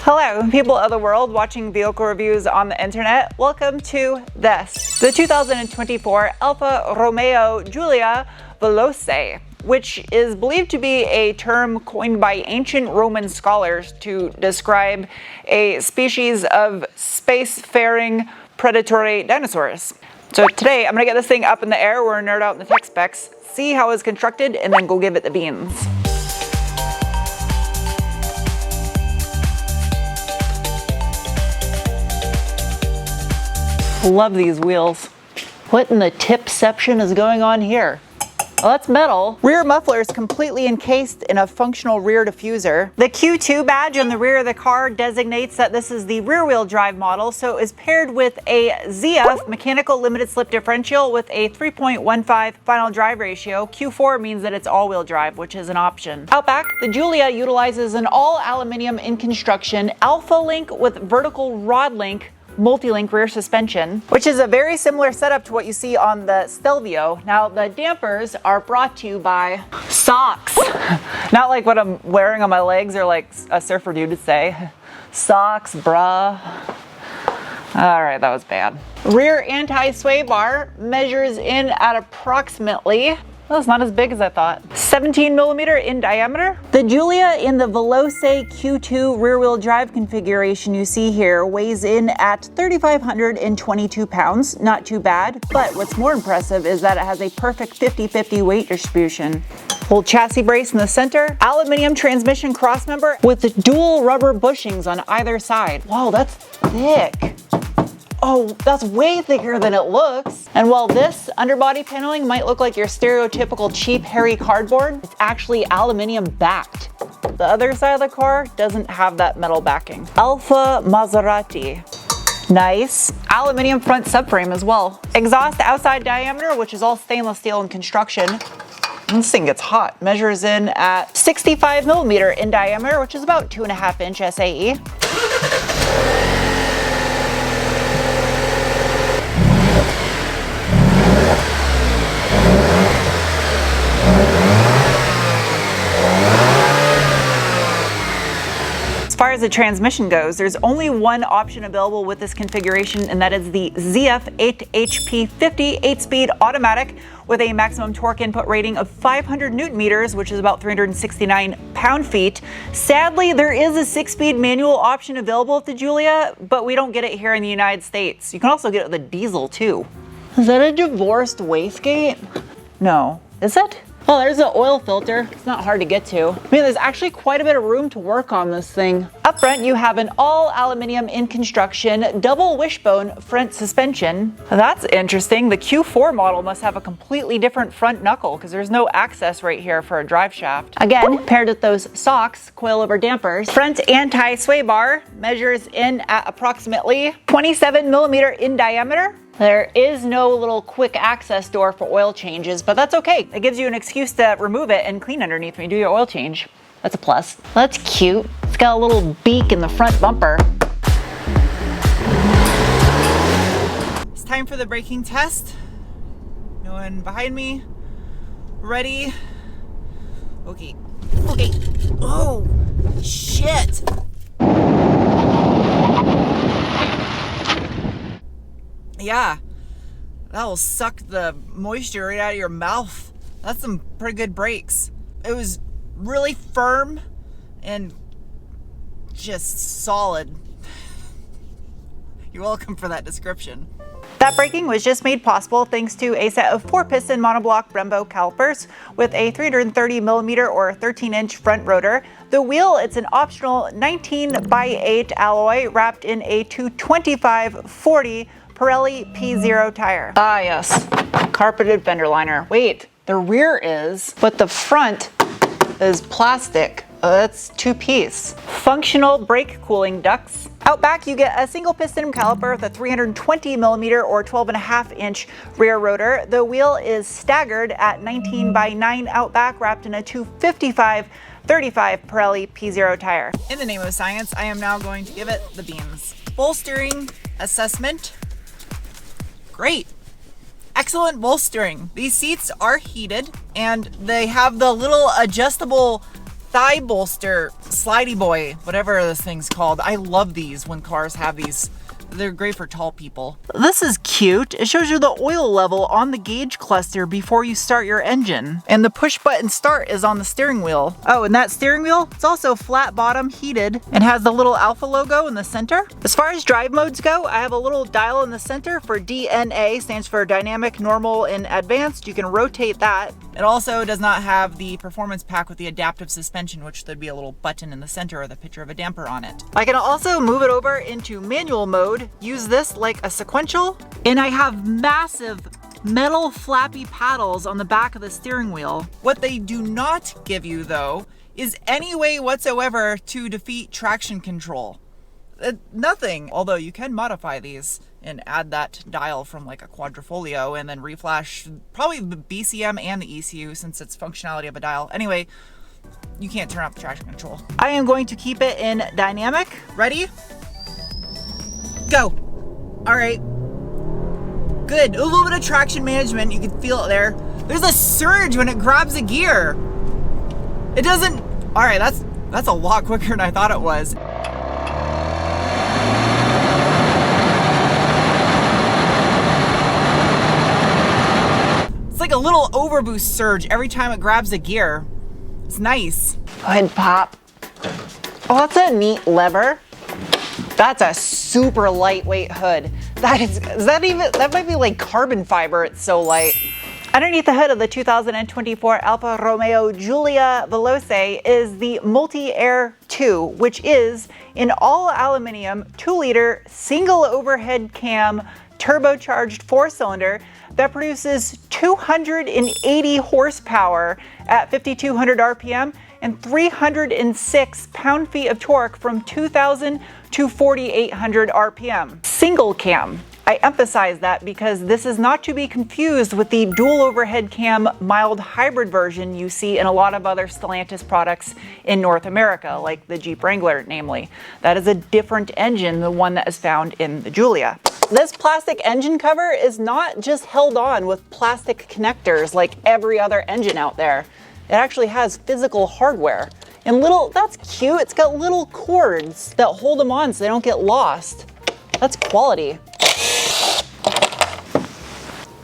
Hello, people of the world watching vehicle reviews on the internet. Welcome to this, the 2024 Alfa Romeo Giulia Veloce, which is believed to be a term coined by ancient Roman scholars to describe a species of space-faring predatory dinosaurs. So today, I'm gonna get this thing up in the air, we're gonna nerd out in the tech specs, see how it's constructed, and then go give it the beans. Love these wheels. What in the tipception is going on here? Well, that's metal. Rear muffler is completely encased in a functional rear diffuser. The Q2 badge on the rear of the car designates that this is the rear-wheel drive model, so it is paired with a ZF mechanical limited slip differential with a 3.15 final drive ratio. Q4 means that it's all-wheel drive, which is an option. Out back, the Giulia utilizes an all-aluminum in construction Alpha Link with vertical rod link multi-link rear suspension, which is a very similar setup to what you see on the Stelvio. Now, the dampers are brought to you by socks. Not like what I'm wearing on my legs or like a surfer dude would say. Socks, bruh. All right, that was bad. Rear anti-sway bar measures in at approximately, well, it's not as big as I thought, 17 millimeter in diameter. The Giulia in the Veloce Q2 rear-wheel drive configuration you see here weighs in at 3,522 pounds, not too bad, but what's more impressive is that it has a perfect 50-50 weight distribution. Full chassis brace in the center, aluminum transmission crossmember with the dual rubber bushings on either side. Wow, that's thick. Oh, that's way thicker than it looks. And while this underbody paneling might look like your stereotypical cheap, hairy cardboard, it's actually aluminum backed. The other side of the car doesn't have that metal backing. Alfa Maserati. Nice. Aluminum front subframe as well. Exhaust outside diameter, which is all stainless steel in construction. This thing gets hot. Measures in at 65 millimeter in diameter, which is about 2.5 inch SAE. As far as the transmission goes, there's only one option available with this configuration, and that is the ZF 8HP 50 8-speed automatic with a maximum torque input rating of 500 Newton meters, which is about 369 pound-feet. Sadly, there is a 6-speed manual option available with the Giulia, but we don't get it here in the United States. You can also get it with a diesel too. Is that a divorced wastegate? No. Is it? Oh, there's an oil filter. It's not hard to get to. I mean, there's actually quite a bit of room to work on this thing. Up front, you have an all aluminum in construction double wishbone front suspension. That's interesting. The Q4 model must have a completely different front knuckle because there's no access right here for a drive shaft. Again, paired with those socks, coilover dampers. Front anti-sway bar measures in at approximately 27 millimeter in diameter. There is no little quick access door for oil changes, but that's okay. It gives you an excuse to remove it and clean underneath when you do your oil change. That's a plus. That's cute. It's got a little beak in the front bumper. It's time for the braking test. No one behind me. Ready? Okay. Okay. Oh, shit. Yeah, that will suck the moisture right out of your mouth. That's some pretty good brakes. It was really firm and just solid. You're welcome for that description. That braking was just made possible thanks to a set of 4-piston monoblock Brembo calipers with a 330 millimeter or 13-inch front rotor. The wheel, it's an optional 19x8 alloy wrapped in a 225/40 Pirelli P0 tire. Ah yes, carpeted fender liner. Wait, the rear is, but the front is plastic. That's 2-piece. Functional brake cooling ducts. Out back, you get a single piston caliper with a 320 millimeter or 12.5-inch rear rotor. The wheel is staggered at 19x9 out back, wrapped in a 255/35 Pirelli P0 tire. In the name of science, I am now going to give it the beans. Bolstering assessment. Great. Excellent bolstering. These seats are heated and they have the little adjustable thigh bolster, slidey boy, whatever this thing's called. I love these when cars have these. They're great for tall people. This is cute. It shows you the oil level on the gauge cluster before you start your engine. And the push button start is on the steering wheel. Oh, and that steering wheel, it's also flat bottom, heated, and has the little Alfa logo in the center. As far as drive modes go, I have a little dial in the center for DNA, stands for dynamic, normal, and advanced. You can rotate that. It also does not have the performance pack with the adaptive suspension, which there'd be a little button in the center with a picture of a damper on it. I can also move it over into manual mode, use this like a sequential, and I have massive metal flappy paddles on the back of the steering wheel. What they do not give you though is any way whatsoever to defeat traction control. Nothing, although you can modify these and add that dial from like a quadrifolio and then reflash probably the BCM and the ECU since it's functionality of a dial. Anyway, you can't turn off the traction control. I am going to keep it in dynamic. Ready? Go. All right. Good. A little bit of traction management. You can feel it there. There's a surge when it grabs a gear. It doesn't. All right, that's a lot quicker than I thought it was. It's like a little overboost surge every time it grabs a gear. It's nice. Hood pop. Oh, that's a neat lever. That's a super lightweight hood. That might be like carbon fiber, it's so light. Underneath the hood of the 2024 Alfa Romeo Giulia Veloce is the Multi-Air 2, which is an all aluminum 2-liter single overhead cam turbocharged 4-cylinder that produces 280 horsepower at 5,200 RPM and 306 pound-feet of torque from 2,000 to 4,800 RPM. Single cam. I emphasize that because this is not to be confused with the dual overhead cam mild hybrid version you see in a lot of other Stellantis products in North America, like the Jeep Wrangler, namely. That is a different engine than the one that is found in the Giulia. This plastic engine cover is not just held on with plastic connectors like every other engine out there. It actually has physical hardware. And that's cute, it's got little cords that hold them on so they don't get lost. That's quality.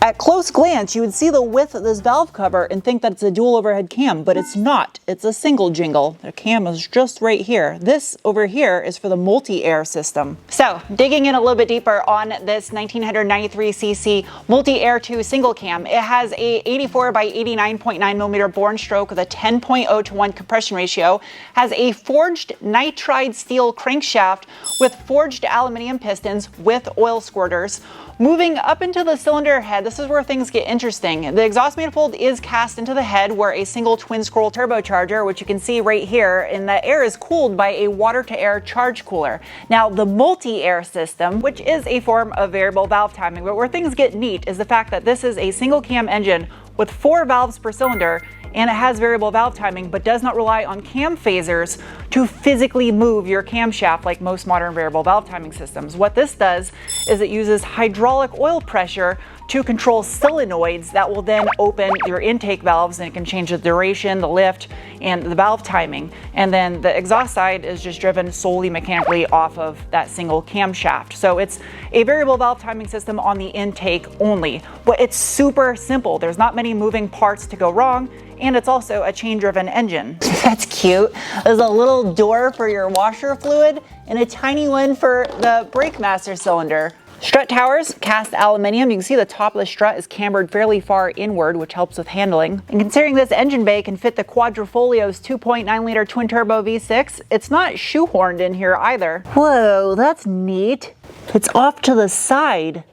At close glance, you would see the width of this valve cover and think that it's a dual overhead cam, but it's not. It's a single jingle. The cam is just right here. This over here is for the multi-air system. So, digging in a little bit deeper on this 1993cc Multi-Air 2 single cam, it has a 84 by 89.9 millimeter bore and stroke with a 10.0 to 1 compression ratio, has a forged nitride steel crankshaft with forged aluminum pistons with oil squirters. Moving up into the cylinder head, this is where things get interesting. The exhaust manifold is cast into the head where a single twin scroll turbocharger, which you can see right here, and the air is cooled by a water-to-air charge cooler. Now, the multi-air system, which is a form of variable valve timing, but where things get neat is the fact that this is a single cam engine with 4 valves per cylinder, and it has variable valve timing, but does not rely on cam phasers to physically move your camshaft like most modern variable valve timing systems. What this does is it uses hydraulic oil pressure to control solenoids that will then open your intake valves, and it can change the duration, the lift, and the valve timing. And then the exhaust side is just driven solely mechanically off of that single camshaft. So it's a variable valve timing system on the intake only, but it's super simple. There's not many moving parts to go wrong, and it's also a chain-driven engine. That's cute. There's a little door for your washer fluid and a tiny one for the brake master cylinder. Strut towers, cast aluminium. You can see the top of the strut is cambered fairly far inward, which helps with handling. And considering this engine bay can fit the Quadrifolio's 2.9 liter twin turbo V6, it's not shoehorned in here either. Whoa, that's neat. It's off to the side.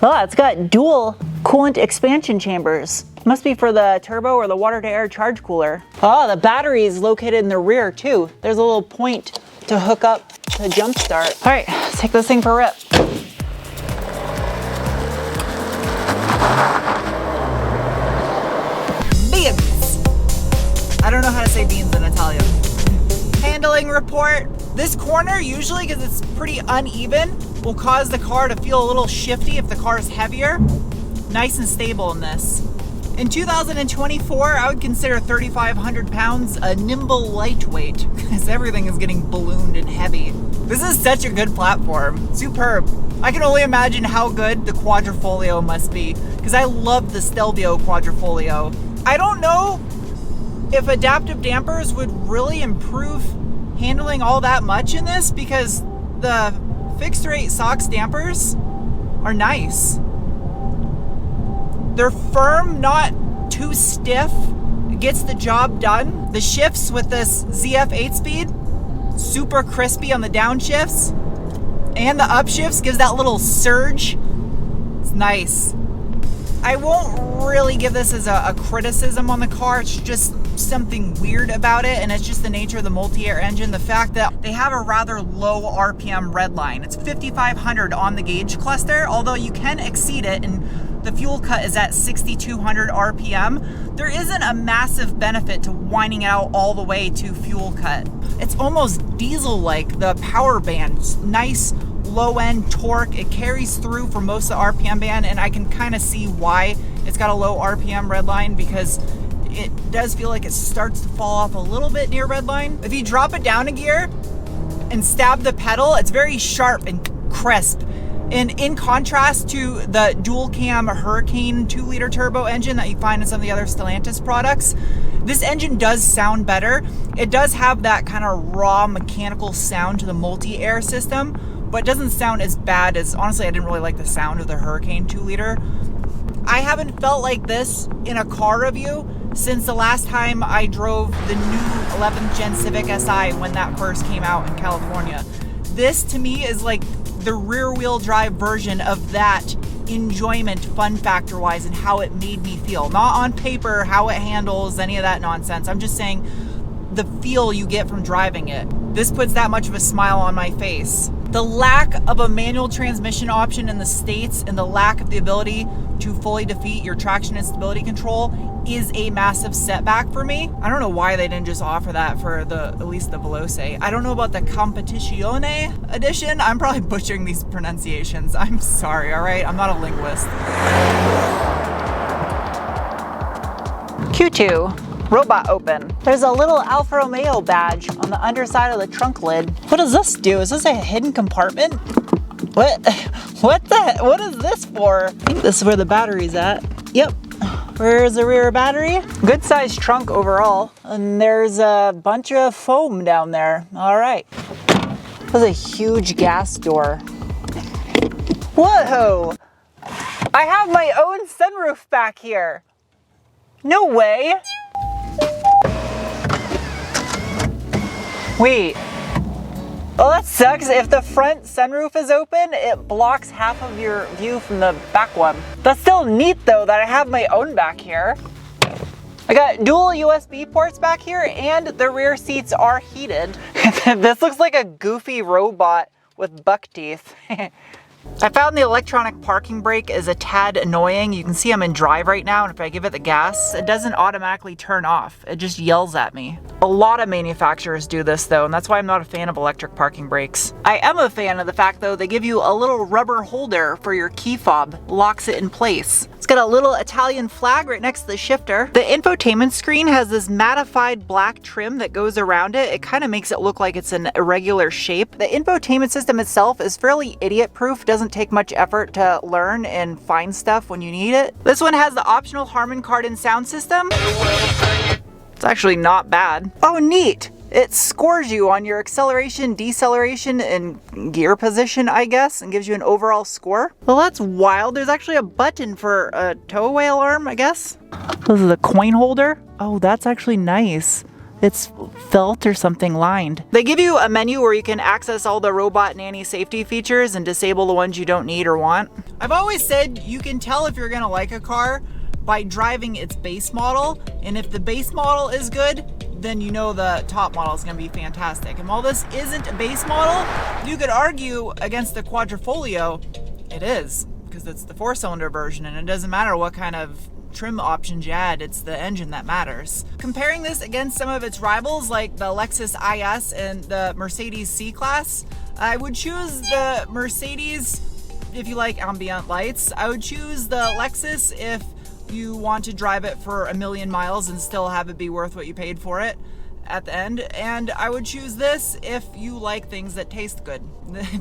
Oh, it's got dual coolant expansion chambers. Must be for the turbo or the water-to-air charge cooler. Oh, the battery is located in the rear too. There's a little point to hook up to jump start. All right, let's take this thing for a rip. Beans. I don't know how to say beans in Italian. Handling report. This corner, usually because it's pretty uneven, will cause the car to feel a little shifty if the car is heavier. Nice and stable in this. In 2024, I would consider 3,500 pounds a nimble lightweight, because everything is getting ballooned and heavy. This is such a good platform. Superb. I can only imagine how good the Quadrifoglio must be, because I love the Stelvio Quadrifoglio. I don't know if adaptive dampers would really improve handling all that much in this, because the fixed rate SOX dampers are nice. They're firm, not too stiff. It gets the job done. The shifts with this ZF 8-speed, super crispy on the downshifts. And the upshifts gives that little surge. It's nice. I won't really give this as a criticism on the car. It's just something weird about it, and it's just the nature of the multi-air engine. The fact that they have a rather low RPM redline. It's 5,500 on the gauge cluster, although you can exceed it, and the fuel cut is at 6,200 RPM. There isn't a massive benefit to winding out all the way to fuel cut. It's almost diesel-like. The power band, nice low-end torque. It carries through for most of the RPM band, and I can kind of see why it's got a low RPM redline, because it does feel like it starts to fall off a little bit near redline. If you drop it down a gear and stab the pedal, it's very sharp and crisp. And in contrast to the dual cam Hurricane 2-liter turbo engine that you find in some of the other Stellantis products, this engine does sound better. It does have that kind of raw mechanical sound to the multi-air system, but it doesn't sound as bad as, honestly, I didn't really like the sound of the Hurricane 2-liter. I haven't felt like this in a car review since the last time I drove the new 11th Gen Civic Si when that first came out in California. This to me is like the rear wheel drive version of that enjoyment fun factor wise and how it made me feel. Not on paper, how it handles, any of that nonsense. I'm just saying the feel you get from driving it. This puts that much of a smile on my face. The lack of a manual transmission option in the States and the lack of the ability to fully defeat your traction and stability control is a massive setback for me. I don't know why they didn't just offer that for at least the Veloce. I don't know about the Competizione edition. I'm probably butchering these pronunciations. I'm sorry, all right? I'm not a linguist. Q2, robot open. There's a little Alfa Romeo badge on the underside of the trunk lid. What does this do? Is this a hidden compartment? What is this for? I think this is where the battery's at. Yep. Where's the rear battery? Good sized trunk overall. And there's a bunch of foam down there. All right. That's a huge gas door. Whoa! I have my own sunroof back here. No way. Wait. Well, that sucks. If the front sunroof is open, it blocks half of your view from the back one. That's still neat though that I have my own back here. I got dual USB ports back here and the rear seats are heated. This looks like a goofy robot with buck teeth. I found the electronic parking brake is a tad annoying. You can see I'm in drive right now, and if I give it the gas, it doesn't automatically turn off. It just yells at me. A lot of manufacturers do this though, and that's why I'm not a fan of electric parking brakes. I am a fan of the fact though they give you a little rubber holder for your key fob, locks it in place. It's got a little Italian flag right next to the shifter. The infotainment screen has this mattified black trim that goes around it. It kind of makes it look like it's an irregular shape. The infotainment system itself is fairly idiot-proof, doesn't take much effort to learn and find stuff when you need it. This one has the optional Harman Kardon sound system. It's actually not bad. Oh, neat. It scores you on your acceleration, deceleration, and gear position, I guess, and gives you an overall score. Well, that's wild. There's actually a button for a towaway alarm, I guess. This is a coin holder. Oh, that's actually nice. It's felt or something lined. They give you a menu where you can access all the robot nanny safety features and disable the ones you don't need or want. I've always said you can tell if you're gonna like a car by driving its base model, and if the base model is good, then you know the top model is gonna be fantastic. And while this isn't a base model, you could argue against the Quadrifoglio, it is, because it's the 4-cylinder version, and it doesn't matter what kind of trim options you add, it's the engine that matters. Comparing this against some of its rivals like the Lexus IS and the Mercedes C-Class, I would choose the Mercedes if you like ambient lights. I would choose the Lexus if you want to drive it for 1,000,000 miles and still have it be worth what you paid for it at the end. And I would choose this if you like things that taste good.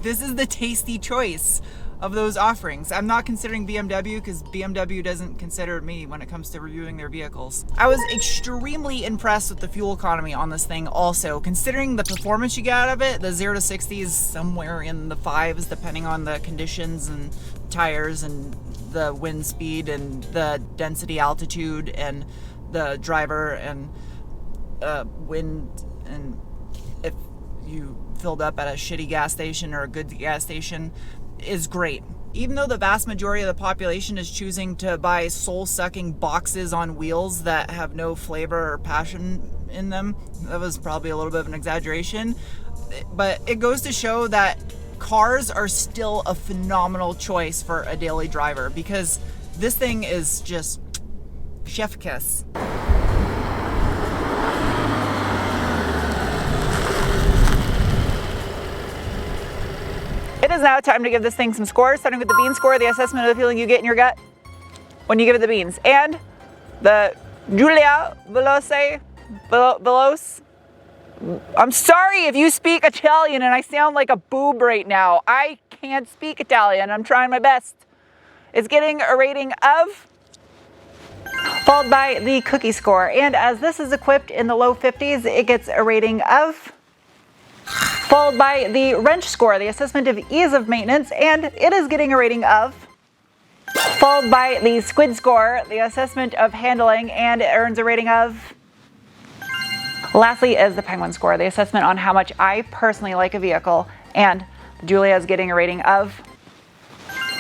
This is the tasty choice of those offerings. I'm not considering BMW because BMW doesn't consider me when it comes to reviewing their vehicles. I was extremely impressed with the fuel economy on this thing also. Considering the performance you get out of it, the 0 to 60 is somewhere in the 5s depending on the conditions and tires and the wind speed and the density altitude and the driver and wind, and if you filled up at a shitty gas station or a good gas station, is great. Even though the vast majority of the population is choosing to buy soul-sucking boxes on wheels that have no flavor or passion in them, that was probably a little bit of an exaggeration, but it goes to show that cars are still a phenomenal choice for a daily driver, because this thing is just chef kiss. It is now time to give this thing some scores, starting with the bean score, the assessment of the feeling you get in your gut when you give it the beans. And the Giulia Veloce, I'm sorry if you speak Italian and I sound like a boob right now. I can't speak Italian. I'm trying my best. It's getting a rating of, followed by the cookie score. And as this is equipped in the low 50s, it gets a rating of, followed by the wrench score, the assessment of ease of maintenance, and it is getting a rating of, followed by the squid score, the assessment of handling, and it earns a rating of. Lastly is the penguin score, the assessment on how much I personally like a vehicle, and Giulia is getting a rating of.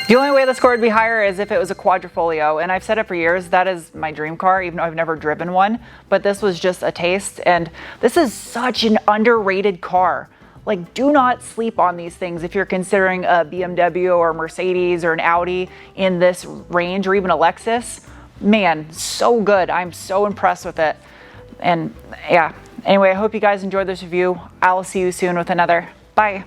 The only way the score would be higher is if it was a quadrifolio, and I've said it for years, that is my dream car, even though I've never driven one, but this was just a taste, and this is such an underrated car. Like, do not sleep on these things if you're considering a BMW or a Mercedes or an Audi in this range, or even a Lexus. Man, so good. I'm so impressed with it. And yeah, anyway, I hope you guys enjoyed this review. I'll see you soon with another. Bye.